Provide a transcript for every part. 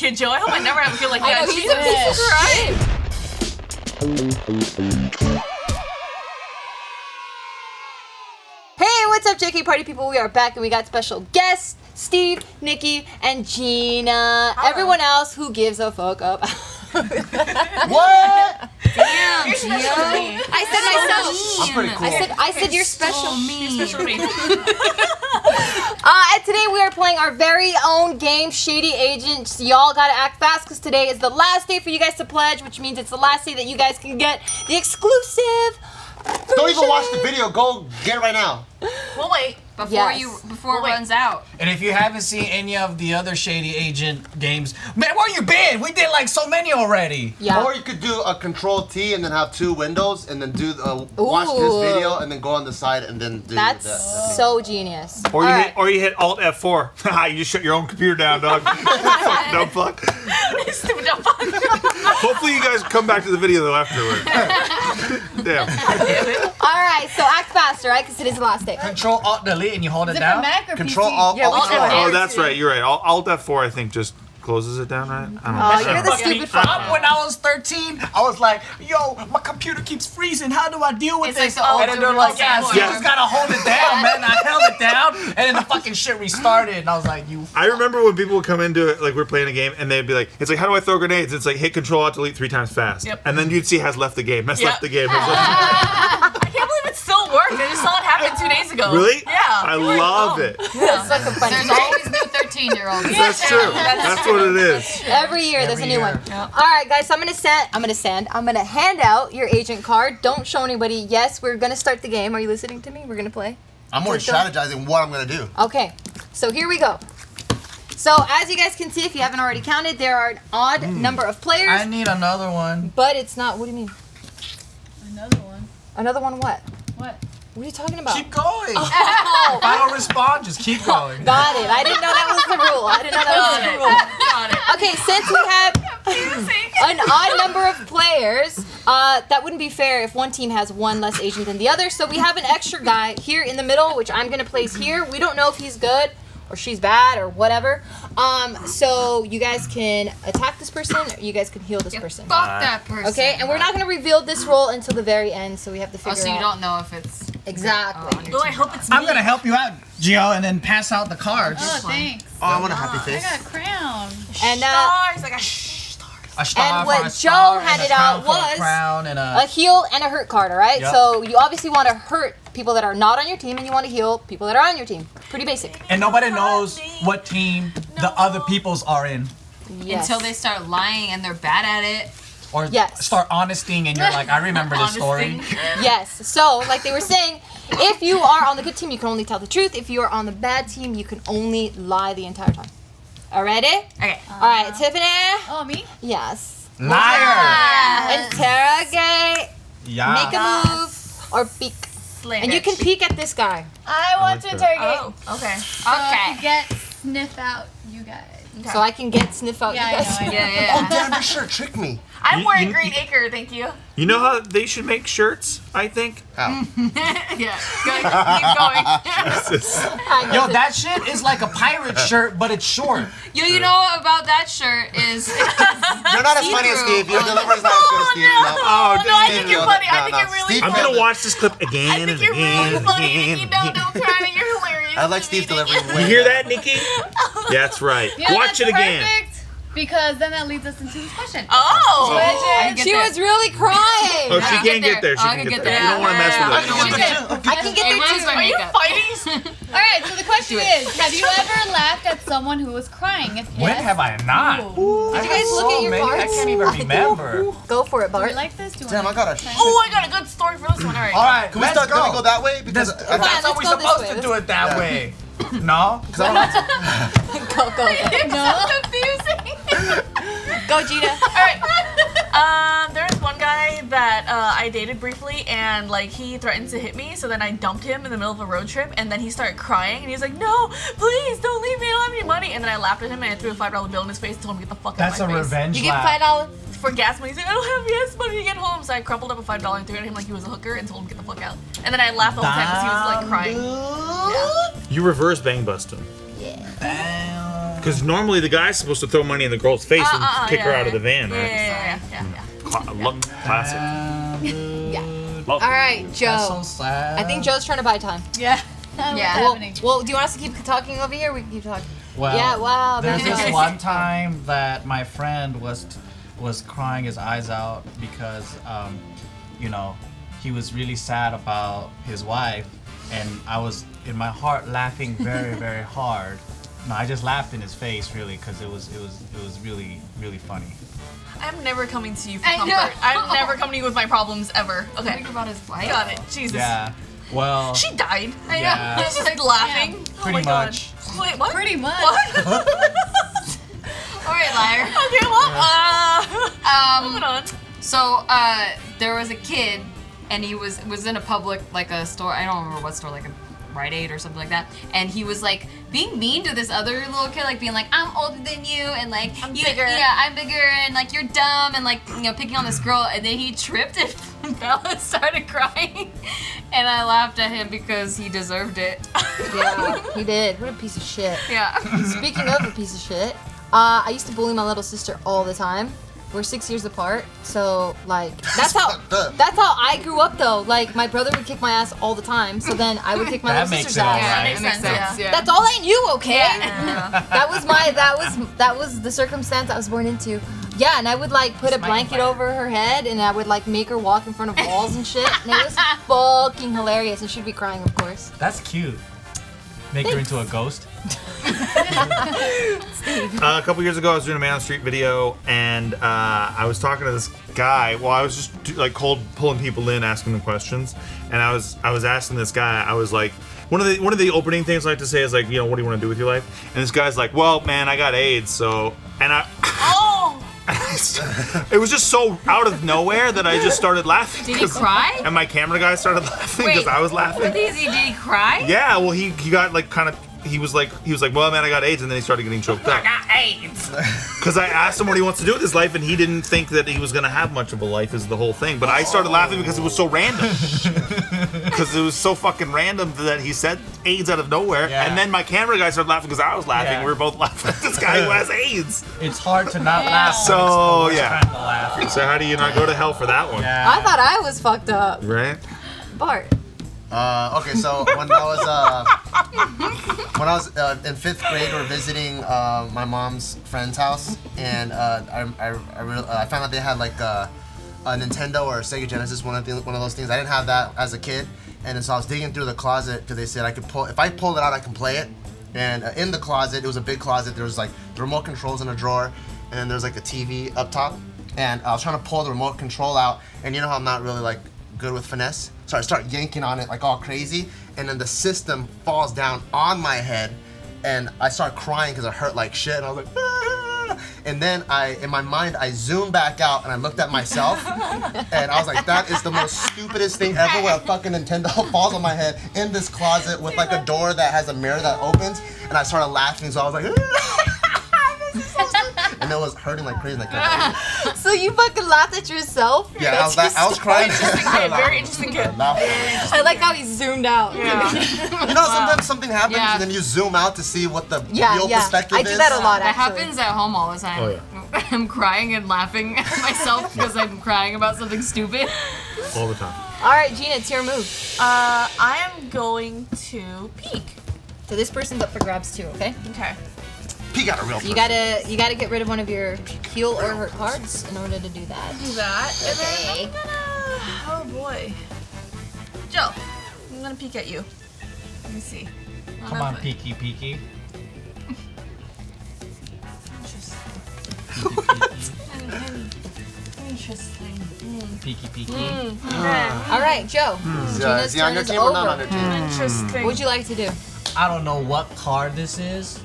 kid, Joe. I hope I never have to feel like I that. know, he's a piece of shit. Hey, what's up, JK Party people? We are back and we got special guests, Steve, Nikki, and Gina. Hello. Everyone else who gives a fuck up. What? Damn, Gio. I said myself. I'm pretty cool. I said you're special. You're special to me. And today we are playing our very own game, Shady Agents. Y'all gotta act fast because today is the last day for you guys to pledge, which means it's the last day that you guys can get the exclusive version. Don't even watch the video. Go get it right now. We'll wait. Yes. Before it runs out. And if you haven't seen any of the other Shady Agent games, man, where you been? We did like so many already. Yeah. Or you could do a Control-T and then have two windows and then do watch this video and then go on the side and then do That's that. so genius. Or you All hit, right. or you hit Alt F4. Haha, you just shut your own computer down, dog. Fucking dumb fuck. Stupid dumb fuck. Hopefully you guys come back to the video though afterward. Damn. All right, so act faster, right? Because it is the last day. Control Alt Delete and you hold it Is it down. for Mac or Control PC? Alt Yeah, Alt. we should- Oh, that's right. You're right. Alt F4 I think just closes it down, right? I don't know. Oh, you're the stupid fuck. When I was 13, I was like, yo, my computer keeps freezing. How do I deal with It's this? like the old and then they're like, yeah, support. you just gotta hold it down, man. I held it down, and then the fucking shit restarted, and I was like, you. I remember when people would come into it, like we're playing a game, and they'd be like, it's like, how do I throw grenades? It's like, hit Control Alt Delete 3 times fast. Yep. And then you'd see has left the game. Has Yep. left the game. Has left the game. I can't believe it still worked. I just saw it happen 2 days ago. Really? Yeah. I You're like, love oh. it. It's like a funny There's game. always new 13-year-olds. That's true. That's what it is. Every year there's a new one. Yeah. All right, guys. So I'm gonna hand out your agent card. Don't show anybody. Yes, we're gonna start the game. Are you listening to me? We're gonna play. I'm more strategizing what I'm gonna do. Okay. So here we go. So as you guys can see, if you haven't already counted, there are an odd number of players, I need another one. but it's not. What do you mean? Another one. Another one? What? What? What are you talking about? Keep going. Oh, If I don't respond, just keep going. got it. I didn't know that was the rule. Got it. Okay, since we have an odd number of players, that wouldn't be fair if one team has one less agent than the other. So we have an extra guy here in the middle, which I'm gonna place here. We don't know if he's good or she's bad or whatever. So you guys can attack this person, or you guys can heal this person. Fuck that person. Okay, and we're not gonna reveal this role until the very end, so we have to figure Oh, so you out. don't know if it's... Exactly. Oh, I hope it's me. I'm gonna help you out, Gio, and then pass out the cards. Oh, thanks. Oh, I want a happy I face. got a crown. And Stars. Like a stars. A star And for what a Joe star, and a handed crown out for a was crown and a heal and a hurt card, all right? Yep. So you obviously want to hurt people that are not on your team, and you want to heal people that are on your team. Pretty basic. And nobody knows what team the other peoples are in. Yes. Until they start lying and they're bad at it. Or Yes. start honesting and you're like, I remember this story. Yes. So, like they were saying, if you are on the good team, you can only tell the truth. If you are on the bad team, you can only lie the entire time. Alrighty? Okay. All right, Tiffany. Oh, me? Yes. Liar! Interrogate. Yeah. Make a move or peek. And you can peek at this guy. I want to interrogate. Oh, okay. So I can get sniff out you guys. So I can get sniff out Yeah, you I guys. know. Oh, damn, you sure tricked me. I'm wearing you- Green Acre, thank you. You know how they should make shirts, I think? How? Yeah. Good. Keep going. Yo, that shit is like a pirate shirt, but it's short. You know about that shirt is... You're not as funny as Steve. Your delivery's not as good as Steve. No. Oh, No, I dang. think you're funny. I think you're really Steve, I'm funny. gonna watch this clip again I and think you're again really and funny. again. You and know, again. don't try it. You're hilarious. I like Steve's delivery way You hear better. that, Nikki? That's right. You know, Watch that's it again. perfect, because then that leads us into this question. Oh. She was really crying. Oh, she I can get there. She I can can get get there. there. You don't want to mess with I it. can get there. I can get It there ruins too. my Are you makeup. fighting? All right, so the question is, have you ever laughed at someone who was crying? If When yes, have I not? Ooh. I Did you guys have look so at your many, I cards? can't even remember. Go for it, Do you Bart. like this? Do you Damn, I want got a. Oh, I got a good story for this one. All right. All right, Can we let's start? Can we go that way? Because That's I how let's we're go this supposed way. to do it that way. No? Because I don't Go, go, go. No. Confusing. Go, Gina. All right. There was one guy that I dated briefly, and like he threatened to hit me. So then I dumped him in the middle of a road trip, and then he started crying, and he's like, "No, please don't leave me. I don't have any money." And then I laughed at him, and I threw a $5 bill in his face and told him to get the fuck That's out a of my face. revenge You get lap. $5. For gas money. He's like, "I don't have gas money to get home." So I crumpled up a $5 and threw it at him like he was a hooker and told him to get the fuck out. And then I laughed the whole time because he was like crying. You reverse bang bust him. Damn. Because normally the guy's supposed to throw money in the girl's face and kick her out of the van, right? Yeah. Classic. All right, Joe. That's so sad. I think Joe's trying to buy time. Yeah. Well, Happening. well, do you want us to keep talking over here? Or we can keep talking. Well, Yeah, wow, There's that's this nice. one time that my friend was crying his eyes out because, you know, he was really sad about his wife, and I was in my heart laughing very, very hard. No, I just laughed in his face really because it was really, really funny. I'm never coming to you for I know. comfort. I'm never coming to you with my problems ever. Okay. Think about his wife. Got it. Jesus. Yeah. Well. She died. I Yeah. know. I was just laughing. Oh Pretty my God. much. Wait, what? Pretty much. What? All right, liar. Okay, well, moving on. So there was a kid, and he was in a public, like a store. I don't remember what store, like a Rite Aid or something like that. And he was like being mean to this other little kid, like being like, "I'm older than you," and like, I'm you, bigger. yeah, I'm bigger, and like you're dumb, and like picking on this girl. And then he tripped and fell and started crying, and I laughed at him because he deserved it. Yeah, he did. What a piece of shit. Yeah. Speaking of a piece of shit, I used to bully my little sister all the time. We're 6 years apart, so like that's how I grew up though. Like my brother would kick my ass all the time, so then I would kick my That little makes sister's it all ass. right. That makes sense. Yeah. That's all I knew, okay? Yeah. That was the circumstance I was born into. Yeah, and I would like put a blanket over her head, and I would like make her walk in front of walls and shit, and it was fucking hilarious. And she'd be crying, of course. That's cute. Make her into a ghost. A couple years ago, I was doing a Man on the Street video, and I was talking to this guy. Well, I was just like pulling people in, asking them questions, and I was asking this guy. I was like, one of the opening things I like to say is like, you know, what do you want to do with your life? And this guy's like, well, man, I got AIDS, so, and I. Oh. It was just so out of nowhere that I just started laughing. Did he cry? And my camera guy started laughing because I was laughing. Did he cry? Yeah, well, he got like kind of. He was like, well, man, I got AIDS, and then he started getting choked up. I got AIDS. Because I asked him what he wants to do with his life, and he didn't think that he was gonna have much of a life. Is the whole thing. But I started laughing because it was so random. Because it was so fucking random that he said AIDS out of nowhere, Yeah. and then my camera guy started laughing because I was laughing. Yeah. We were both laughing at this guy who has AIDS. It's hard to not laugh. So, when it's the worst yeah. time to laugh. So how do you not go to hell for that one? Yeah. I thought I was fucked up. Right? Bart. Okay, so when I was in 5th grade, we were visiting my mom's friend's house, and I found out they had like a Nintendo or a Sega Genesis, one of those things. I didn't have that as a kid, and so I was digging through the closet because they said if I pull it out, I can play it. And in the closet, it was a big closet. There was like the remote controls in a drawer, and then there's like a TV up top. And I was trying to pull the remote control out, and you know how I'm not really like good with finesse. So I start yanking on it like all crazy, and then the system falls down on my head, and I start crying because it hurt like shit, and I was like, ah! And then in my mind, I zoomed back out, and I looked at myself, and I was like, that is the most stupidest thing ever, where a fucking Nintendo falls on my head in this closet with like a door that has a mirror that opens, and I started laughing, so I was like, ah! This is so stupid. And it was hurting like crazy. So you fucking laughed at yourself? Yeah, I was crying. Very interesting kid. I like how he zoomed out. Yeah. You know, sometimes something happens Yeah. and then you zoom out to see what the Yeah, real perspective I is. do that a lot, That actually. happens at home all the time. Oh, yeah. I'm crying and laughing at myself because I'm crying about something stupid. All the time. All right, Gina, it's your move. I am going to peek. So this person's up for grabs too, okay? Okay. He got a real person. You gotta get rid of one of your heal or hurt cards in order to do that. Do that. And Okay. then I'm gonna. Oh boy. Joe, I'm gonna peek at you. Let me see. Come on, peeky peeky. Interesting. Peeky peeky. Okay. All right, Joe. Gina's Is he on turn your is team or not on over. your team? Interesting. What would you like to do? I don't know what card this is,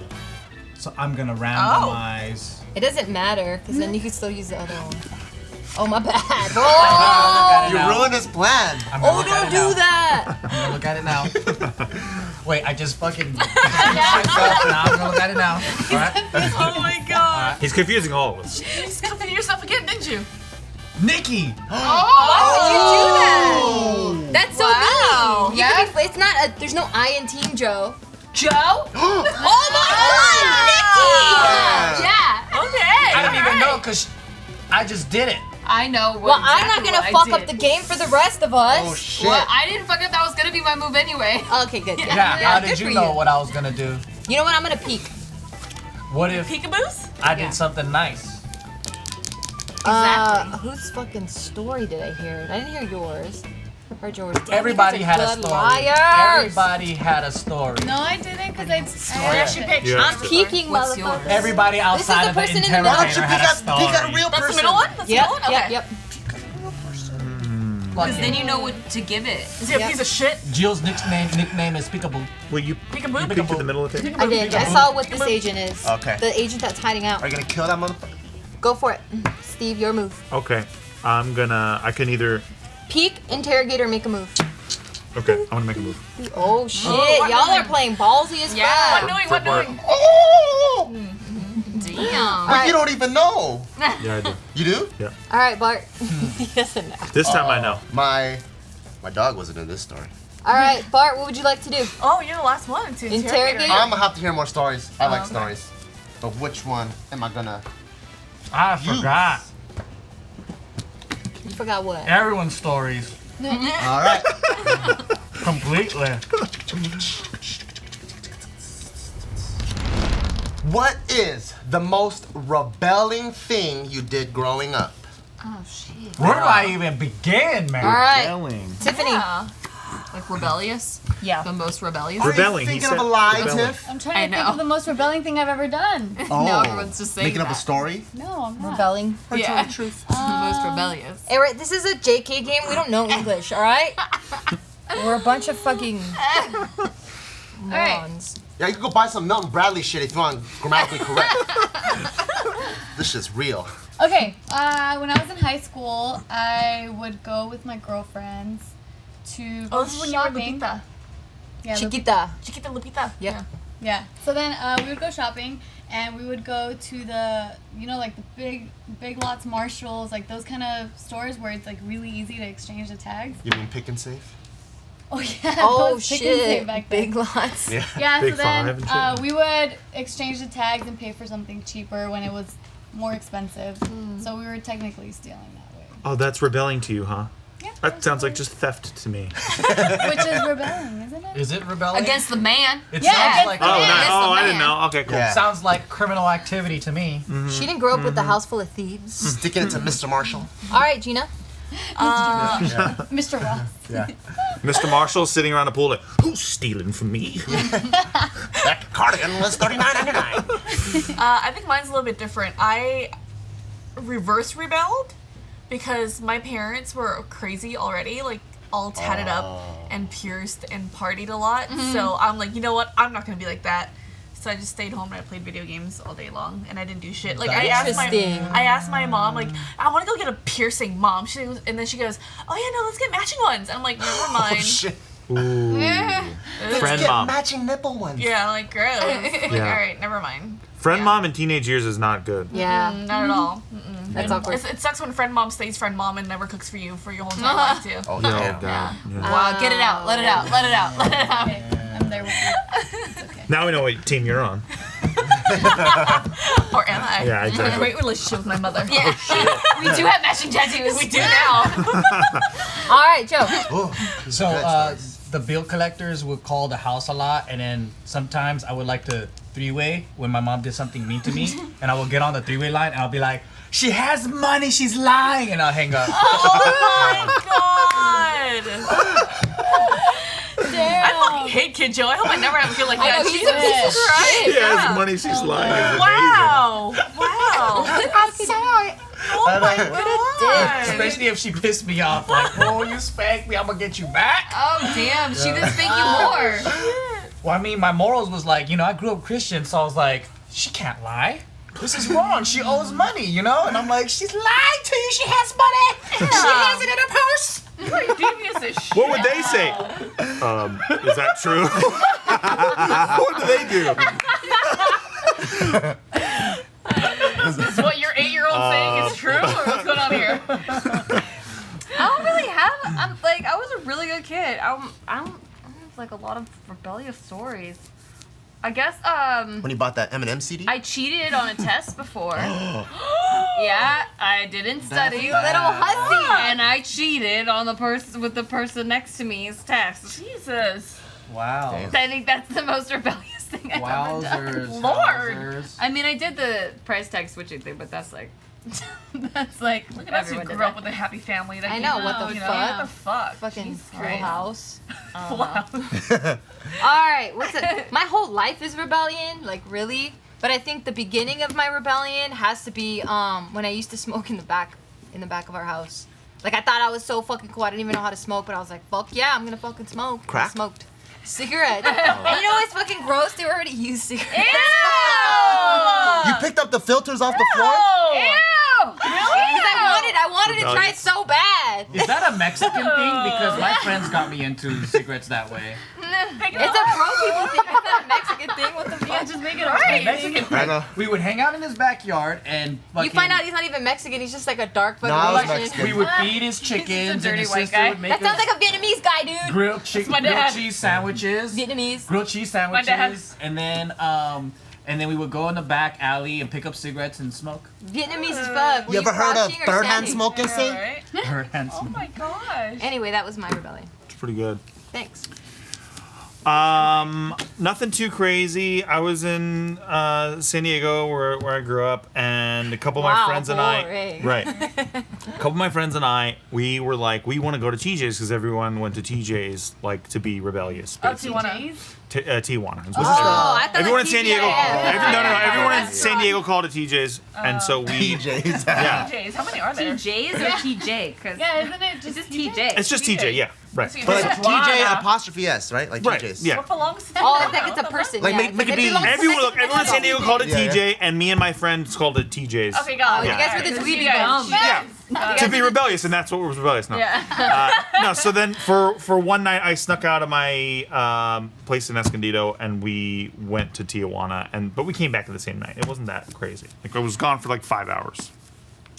so I'm gonna randomize. It doesn't matter, because then you can still use the other one. Oh, my bad. I'm Oh, gonna look at it You now. ruined his plan. I'm gonna oh look at don't it do now. that. I'm gonna look at it now. Wait, I just fucking. Now I'm gonna look at it now. All right. Oh my god. He's confusing all of us. You discovered yourself again, didn't you? Nikki. Why would you do that? That's so Wow. mean. You could be, it's not a, there's no I in Team Joe. Joe? Oh my god, Nikki! because I just did it. I know. Well, I'm not gonna fuck up the game for the rest of us. Oh shit. Well, I didn't fuck up. That was gonna be my move anyway. Okay, good. Yeah, how did good you for know what I was gonna do? You know what? I'm gonna peek. What if Peekaboos? I did something nice? Exactly. Whose fucking story did I hear? I didn't hear yours. Heard yours. Damn, Everybody you guys had are a good story. Liars. Everybody had a story. No, I didn't because I. Yeah, she picked. Yeah. I'm peeking, What's motherfucker. yours? Everybody outside the of the person in the interrogator middle. Why don't you had a story. pick out a real That's person? the middle one? That's the middle one? Okay. Yep. Because then you know what to give it. Is he a Yep. piece of shit? Jill's nickname is Peekaboo. Will you Peekaboo? peek to the middle of the table? I did. I saw what this agent is. Okay. The agent that's hiding out. Are you gonna kill that motherfucker? Go for it. Steve, your move. Okay. I can either. Peek, interrogate, or make a move. Okay, I'm gonna make a move. Oh shit. what Y'all doing? are playing ballsy as Yeah. fuck. What doing? For What Bart. doing? Oh! Damn. But you don't even know. Yeah, I do. You do? Yeah. Alright, Bart. Yes and no. This time I know. My dog wasn't in this story. Alright, Bart, what would you like to do? Oh, you're the last one to Interrogate? I'm gonna have to hear more stories. I like okay. stories. But which one am I gonna I use? forgot. You forgot what? Everyone's stories. Alright. Completely. What is the most rebelling thing you did growing up? Oh shit. Where do I even begin, man? Alright, Rebelling. Tiffany. Yeah. Like rebellious. Yeah. The most rebellious. Are Rebelling, you he thinking said of a lie, rebelling. Tiff? I'm trying to I think know. of the most rebelling thing I've ever done. No, everyone's just saying Making up a that. story? No, I'm not. Rebelling. Yeah. The most rebellious. Alright, this is a JK game. We don't know English, alright? We're a bunch of fucking morons. Yeah, you can go buy some Milton Bradley shit if you want grammatically correct. This shit's real. Okay, when I was in high school, I would go with my girlfriends to go Oh, this is when you were shopping. Lupita. Yeah, Chiquita. Chiquita Lupita. Yep. Yeah. So then we would go shopping, and we would go to the, like the big lots Marshalls, like those kind of stores where it's like really easy to exchange the tags. You mean pick and save? Oh yeah. Oh those pick and save shit. back then. Big lots. Yeah. Yeah. Big So then Five and shit. we would exchange the tags and pay for something cheaper when it was more expensive. So we were technically stealing that way. Oh, that's rebelling to you, huh? Yeah. That sounds like just theft to me. Which is rebelling, isn't it? Is it rebellion? Against the man. It Yeah, sounds against like the Oh, man. nice. Against Oh, the I didn't man. know. Okay, cool. Yeah. sounds like criminal activity to me. She didn't grow up with a house full of thieves. Sticking it to Mr. Marshall. Alright, Gina. Mr. Ross. Yeah. Mr. Marshall sitting around the pool like, who's stealing from me? That cardigan was $39.99. I think mine's a little bit different. I reverse rebelled because my parents were crazy already, like all tatted up and pierced and partied a lot. So I'm like, you know what? I'm not gonna be like that. So I just stayed home and I played video games all day long and I didn't do shit. Like I Interesting. asked my mom, like, I want to go get a piercing, Mom. And then she goes, oh yeah, no, let's get matching ones. And I'm like, never mind. Oh shit. Ooh. Friend Get mom. matching nipple ones. Yeah, I'm like, gross. Like, Yeah. all right, never mind. Friend mom in teenage years is not good. Yeah. Not at all. That's awkward. It sucks when friend mom stays friend mom and never cooks for you for your whole entire life too. Oh, Oh, damn. God. Yeah. Wow, get it out. Let it out. Let it out. Let it out. Okay, I'm there with you. It's okay. Now we know what team you're on. Or am I? Yeah, I have a exactly. great relationship with my mother. Yeah. We do have matching tattoos. We do now. Alright, Joe. Oh, So good stories. the bill collectors would call the house a lot, and then sometimes I would like to three-way when my mom did something mean to me, and I would get on the three-way line and I'll be like, she has money, she's lying, and I'll hang up. Oh my god. Damn. I fucking hate Kid Joe. I hope I never have to feel like that. know, he's Jesus a piece of Christ. shit. She has money, she's lying. It's Wow. Wow. I saw it. Oh my god. Especially if she pissed me off, like, oh, you spanked me, I'm gonna get you back. Oh, damn. She didn't spank you more. Well, I mean, my morals was like, I grew up Christian, so I was like, she can't lie. This is wrong. She owes money, And I'm like, she's lying to you. She has money. She has it in her purse. You're devious as shit. What would they say? Is that true? What do they do? Is what your 8-year-old saying is true? Or what's going on here? I don't really have. I was a really good kid. I don't have like a lot of rebellious stories. I guess When you bought that Eminem CD? I cheated on a test before. Yeah, I didn't study. You little hussy. And I cheated on the person with the person next to me's test. Jesus. Wow. Damn. I think that's the most rebellious thing I've ever done. Wowzers. Lord. Wowzers. I mean, I did the price tag switching thing, but that's like, that's like, Look at us who everyone did grew up that. with a happy family. That I came know, out, what the you know, fuck? What the fuck? Fucking Jesus Full Christ. House. Full House. All right, what's it? My whole life is rebellion, like really. But I think the beginning of my rebellion has to be when I used to smoke in the back of our house. Like I thought I was so fucking cool. I didn't even know how to smoke, but I was like, fuck yeah, I'm gonna fucking smoke. Crack? I smoked cigarettes. And you know what's fucking gross? They were already used cigarettes. You picked up the filters off the floor? Because I wanted to try it so bad. Is that a Mexican thing? Because my friends got me into cigarettes that way. It's a bro people thing. It's not a Mexican thing. What the fuck? Yeah, just make it right. Mexican I know. We would hang out in his backyard and fucking, You find out he's not even Mexican. He's just like a dark fucking No, I was Asian. Mexican. we would feed his chickens dirty and his white sister guy. would make That sounds us like a Vietnamese guy, dude. grilled my dad. grilled cheese sandwiches. Vietnamese. Grilled cheese dad. sandwiches. And then we would go in the back alley and pick up cigarettes and smoke. Vietnamese as fuck. Were You ever heard of crouching or third-hand standing? smoking, Yeah, see? right? Her hands. Oh my gosh. Anyway, that was my rebellion. It's pretty good. Thanks. Nothing too crazy. I was in San Diego where I grew up, and a couple of my Wow, friends and boring. right, a couple of my friends and I, we were like, we want to go to TJ's because everyone went to TJ's like to be rebellious. Oh, Basically. Tijuana. Tijuana. Oh, I thought Everyone in like San Diego. TGIF. No. Everyone in San Diego called it TJ's, and so we. PJs. Yeah. TJ's. How many are there? TJ's or TJ? Because Yeah, isn't it just it's just TJ. It's just TJ. Yeah. Right. So you But have like to- TJ apostrophe S, right? Like Right. TJ's. Yeah. What belongs to Oh, I Tijuana? think it's a What the person. Like, yeah, make it be- belongs to Everyone Mexican in San Diego called it Yeah, TJ, and me and my friends called it TJ's. fuck? Okay, got it. Oh, you guys were the Alright. dweeby You guys- bums. Yeah. Got To it. be rebellious, and that's what was rebellious. No. Yeah. No, so then for one night I snuck out of my place in Escondido and we went to Tijuana, but we came back the same night. It wasn't that crazy. Like I was gone for like 5 hours.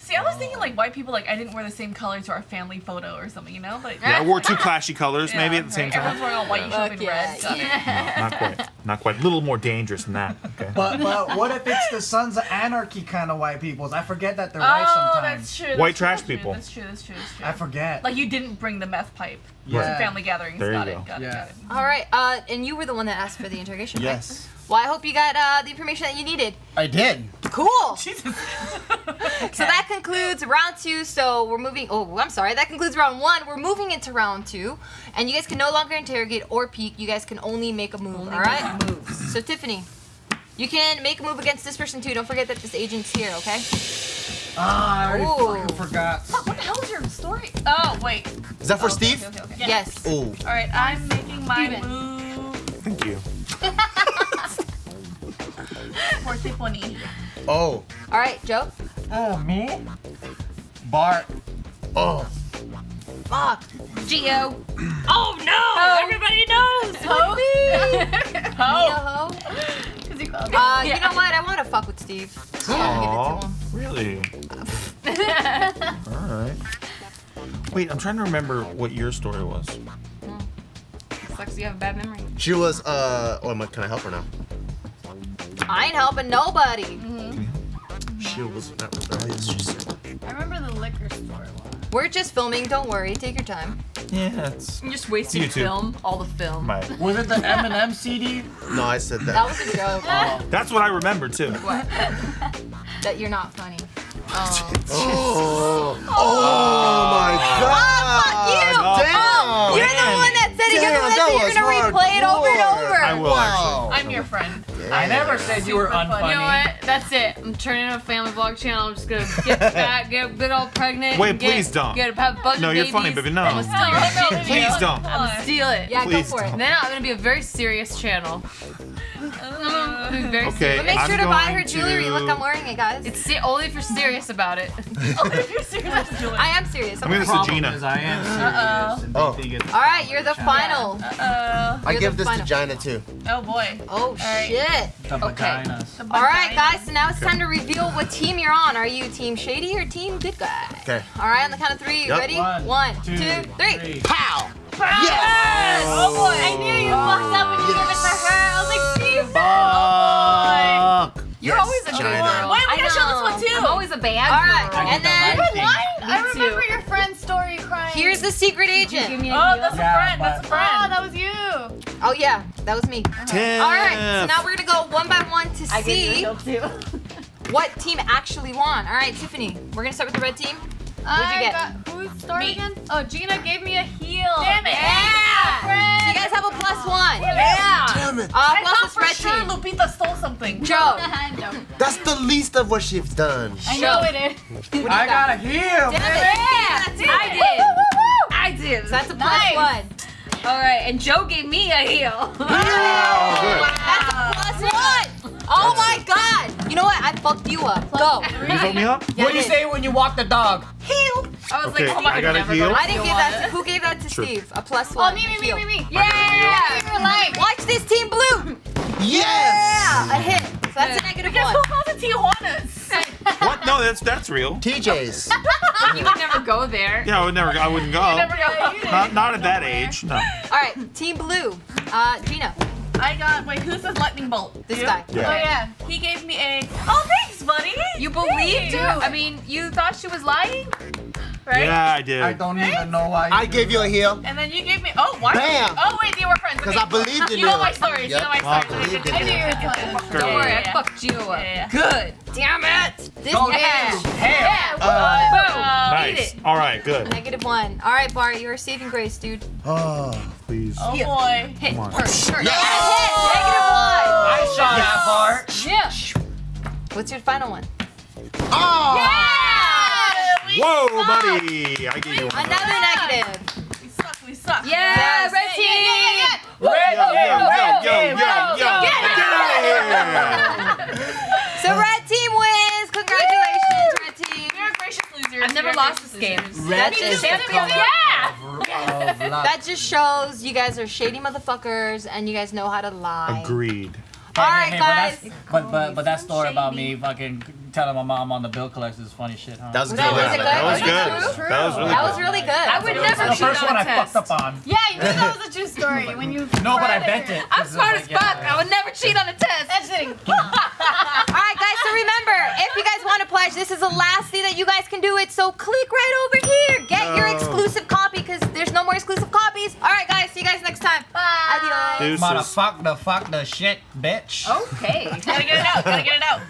See, I was thinking like white people, like I didn't wear the same color to our family photo or something, you know? But Yeah, I wore two clashy colors maybe Yeah, at the same right. time. Everyone's wearing all white, you should have Fuck been yeah, red. Got it. No, not quite. Not quite. A little more dangerous than that. Okay. But what if it's the Sons of Anarchy kind of white peoples? I forget that they're white Oh, sometimes. that's true. That's White true, trash that's true, people. That's true. That's true. That's true. I forget. Like you didn't bring the meth pipe Yeah. to family gatherings. There you got go. it. Got Yeah. it. All right, and you were the one that asked for the interrogation, right? Yes. Well, I hope you got the information that you needed. I did. Cool. Jesus. So that concludes round 2. So we're moving. Oh, I'm sorry. That concludes round 1. We're moving into round 2, and you guys can no longer interrogate or peek. You guys can only make a move. All right. So Tiffany, you can make a move against this person too. Don't forget that this agent's here. Okay. I already Ooh. fucking forgot. What the hell is your story? Oh wait. Is that for Okay, Steve? Okay. Yes. Oh. All right, I'm making my Steven. move Thank you. for Tiffany. Oh. All right, Joe. Oh, me? Bart. Oh. Fuck. Geo. Oh no! Everybody knows. Ho. Because you You know what? I want to fuck with Steve. So I'll give it to him. Really? All right. Wait, I'm trying to remember what your story was. Sucks you have a bad memory. She was, can I help her now? I ain't helping nobody. She was not rebellious, she said. I remember the liquor store one. We're just filming. Don't worry. Take your time. Yeah, it's You're just wasting YouTube. film. All the film. my. Was it the Eminem CD? No, I said that. That was a joke. That's what I remember too. That you're not funny. Oh. Oh my god. Fuck you! Oh, You're the one that said it. You're the one that said you're gonna replay it over and over. I will Wow. I'm your friend. I never said you were Super funny. unfunny. You know what? That's it. I'm turning a family vlog channel. I'm just gonna get fat, get big old pregnant. Wait, and get, please don't. Have a bunch No, of you're babies. funny, baby. No. I'm gonna steal your shit. Please Gio. don't. I'm gonna steal it. Yeah, Please go for it. don't. Then I'm gonna be a very serious channel. I'm gonna be very Okay. serious. But make I'm sure to buy her going jewelry. to- Look, I'm wearing it, guys. It's only if you're serious about it. If you're serious, do it. I am serious. I'm gonna wearing say it. Gina. Is I am serious. And they Oh. think it's All right, you're the final. I You're give the this to final. Gina too. Oh boy. Oh right. shit! the vaginas. All right, guys. So now it's time to reveal what team you're on. Are you Team Shady or Team Good Guy? Okay. All right, on the count of 3. You Yep. ready? 1, 1, 2, 3. 3. Pow! Yes! Oh boy. I knew you fucked up when you gave it to her. I was like, Steve. Fuck. You're Yes, always a good Gina. girl. Wait, we I gotta show this know. one too. I'm always a bad All right, girl. and then I remember your friend's story crying. here's the secret agent. Oh, that's a friend. That's a Oh, friend. that was you. Oh yeah, that was me. Tiff. All right, so now we're gonna go one by one to see too. what team actually won. All right, Tiffany, we're gonna start with the red team. What'd you get? Whose story again? Oh, Gina gave me a heel. Damn it. So you guys have a +1. Yeah. Damn it. I Plus thought this for red sure team. Lupita stole something. Joe. No. That's the least of what she's done. I know it is. What do you I got? got a heel. Damn it. I did. So that's a Nice. +1. All right, and Joe gave me a heel. Oh, good. That's a +1. Oh my God. You know what? I fucked you up. Go. You fucked me up? Yeah, What do you I did. say when you walk the dog? Heel. I was Okay, like, oh I got a heel. I didn't give that to, who gave that to Sure. Steve? A +1. Oh, me. Heel. yeah. You're like, Watch this, Team Blue. Yes! Yeah, a hit. So that's a -1. Because who calls it Tijuana's? What? No, that's real. TJ's. You would never go there. Yeah, I wouldn't go. Never go. Not at that age. No. All right, Team Blue. Gina, I got, wait, who's this lightning bolt? this You? guy. oh yeah. He gave me a, oh, thanks, buddy. You believed her? I mean, you thought she was lying? Right? Yeah, I did. I don't even know why. I gave you a heel. And then you gave me, oh, why? Bam. Oh, wait, you were friends. Because Okay. I believed in You you. know my stories. You know my Yep. stories. I believed in I knew you. you were telling. Don't worry, Yeah. I fucked you up. Yeah. Good. Damn it. This Go is hell. Nice. All right, good. -1. All right, Bart, you're a saving grace, dude. Oh. Please. Oh, boy. Hit. Come on. First. Yes! I saw that, Bart. Yeah. -1. What's your final one? Oh! Whoa, buddy! I gave you one. Another negative. We suck. Yeah, red team. Red Yo, team. yo, Red yo, team. yo, yo! Get out of here! So red team wins. Congratulations, red team. You're a gracious loser. I've never lost this game. Red is the color of love. That just shows you guys are shady motherfuckers and you guys know how to lie. Agreed. All right, guys. But that story about me fucking telling my mom on the bill collector is funny shit, huh? That was good. Was it good? That was Was it good. true? That was really That good. was really good. I would never The cheat first on one a I test. fucked up on. Yeah, you knew that was a true story when you. No, but I read bent it. I'm smart as fuck. I would never cheat on a test. That's it. All right, guys, so remember, if you guys want to pledge, this is the last day that you guys can do it, so click right over here. Get your exclusive copy, because there's no more exclusive copies. All right, guys, see you guys next time. Bye. Adios. Deuces. Motherfuck the shit, bitch. Okay. Gotta get it out. Gotta get it out.